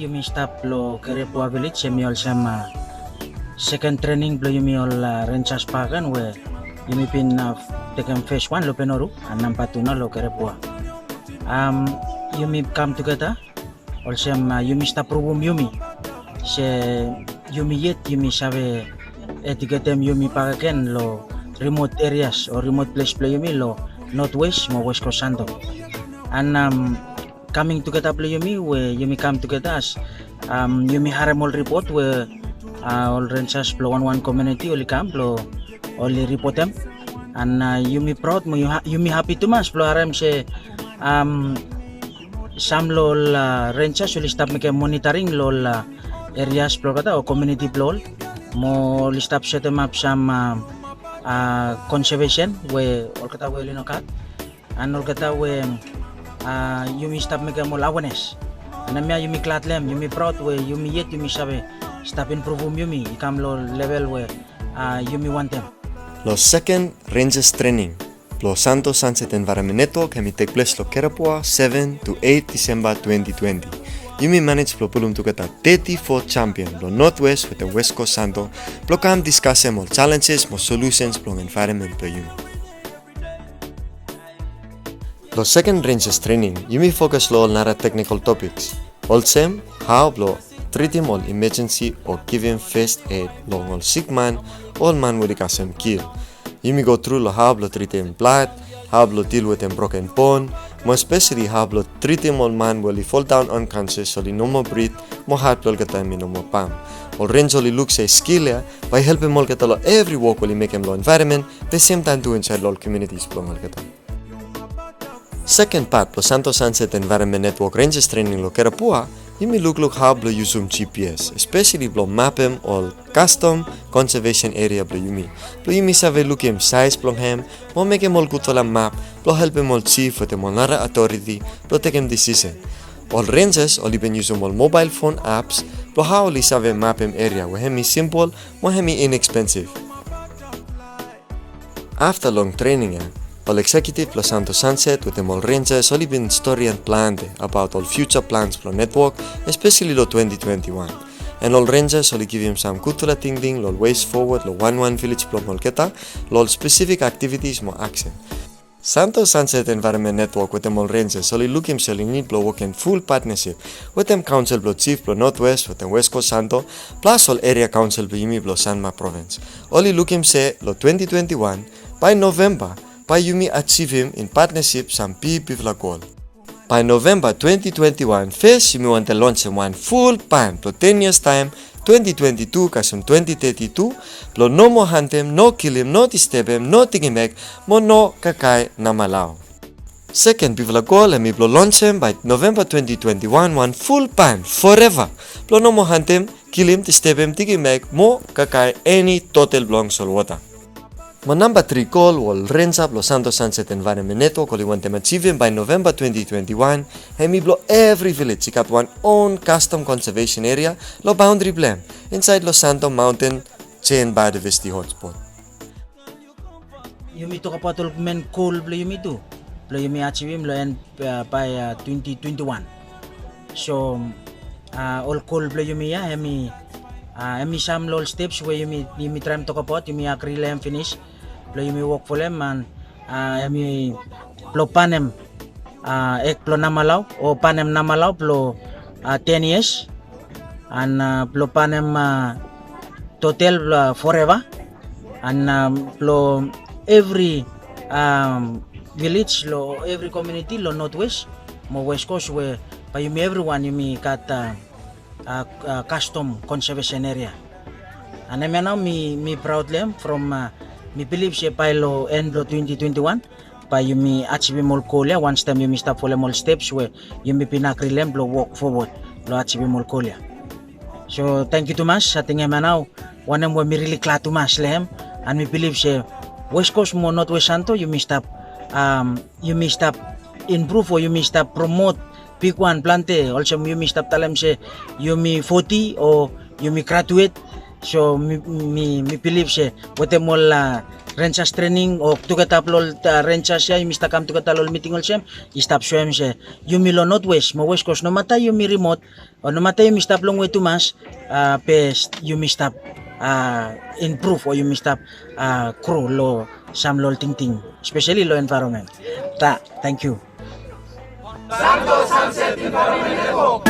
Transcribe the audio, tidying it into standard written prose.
yumi stop lo Kerepua village yumi ol sama second training blo yumi ol Renchas Pagan we yumi pin taken phase 1 lo penoru anam patuna lo Kerepua. Yumi come together ol sama yumi stop rubum yumi se yumi yet yumi sabe etiketem yumi pagaken lo remote areas or remote place blo yumi lo northwest mo west coast santo. And coming together play yumi where yumi come together as yumi haramol report where all rangers blow one community only come blow only report them and yumi proud mo yumi happy to mas blow haram se some lol rangers only stop make monitoring lol areas blow kata or community blow mo stop set them up some conservation where all kata we linokat and all kata we yumi stop make more awareness and yumi klatlem yumi proud we yumi yet yumi sabe stop improve yumi come low level where yumi want them. Lo second Rangers training lo Santo Sunset Environment Network can take place lo Kerepua 7 to 8 December 2020. Yumi manage lo pulum tukata 34 champion lo Northwest with the West Coast Santo lo kam discuss more challenges more solutions lo environment lo yumi. Lo second Rangers training, yumi focus lo nara technical topics. Also, how lo treat him all emergency or give him first aid lo all sick man, all man will him kill. Yumi go through lo how lo treat him blood, how lo deal with him broken bone, more especially how lo treat him all man will he fall down unconscious so he no more breathe, more heart will get him no more palm. All Ranger only looks a skill by helping all get lo every work will make him lo environment, the same time to inside all communities lo get him. Second part lo Santo Sunset Environment Network Rangers training lo Kerepua, yumi look how blo use GPS, especially blo map him all custom conservation area blo yumi. Blo yumi save look him size blo him, mo make him all good la map, blo help him all chief with him all nara authority, blo take him decision. All Rangers all even use all mobile phone apps, blo how all save map him area, where him is simple, mo him inexpensive. After long training all executive Los Santo Sunset with them all Rangers all been story and planned about all future plans for network, especially lo 2021. And all Rangers all give him some good thinking, lo ways forward, lo one village plan molketa, lo specific activities mo action. Santo Sunset Environment Network with them all Rangers all look himself in need work in full partnership with them council blo chief blo Northwest with them West Coast Santo plus all area council blo yimi blo Sanma province. All look him say lo 2021 by November by yumi achieve him in partnership some big goal. By November 2021, first yumi want to launch one full plan for 10 years time, 2022 kasum 2032, lo no more hunt him, no kill him, no disturb him, no take him back, mo no kakai na malao. Second goal and me blo launch him by November 2021 one full plan forever. Blo no more hunt him, kill him, disturb him, take him back, mo kakai any total belongs or water. My number 3 goal will range up Los Santo Sunset Environment Network only want them achieving by November 2021 and me blow every village got one own custom conservation area lo boundary plan inside Los Santo Mountain Chain Biodiversity Hotspot. Yumi to kapatol men goal blo yumi to blo yumi achieve lo and by 2021. So all goal blo yumi ya emi some little steps where yumi try to kapot yumi agree lem finish. Lo yumi work for them and yumi plo panem ek plo namalaw o panem namalaw plo 10 years and plo panem total forever and plo every village lo every community lo Northwest mo West Coast where pa yumi everyone yumi got custom conservation area and I now me proudly from me believe siya pa lo end lo 2021 pa yumi achieve mo kolya once time yumi stop for all steps where yumi pinakrilem lo walk forward lo achieve mo kolya. So thank you too much sa tingin manaw wanam mo mi really glad too much lehem and me believe siya West Coast mo Northwest Santo yumi stop improve or yumi stop promote pick one plante also yumi stop talam siya yumi 40 or yumi graduate So mi believe siya wote mol rangers training o tugataplo rangers siya imista kam tugatalol meeting ol siya istap siya yumi lo northwest mo west coast no mata yumi remote o no mata yumi stop long way to mas pes yumi stop improve o yumi stop crew lo sam lol ting especially lo environment thank you. Santo Sunset Environment Network.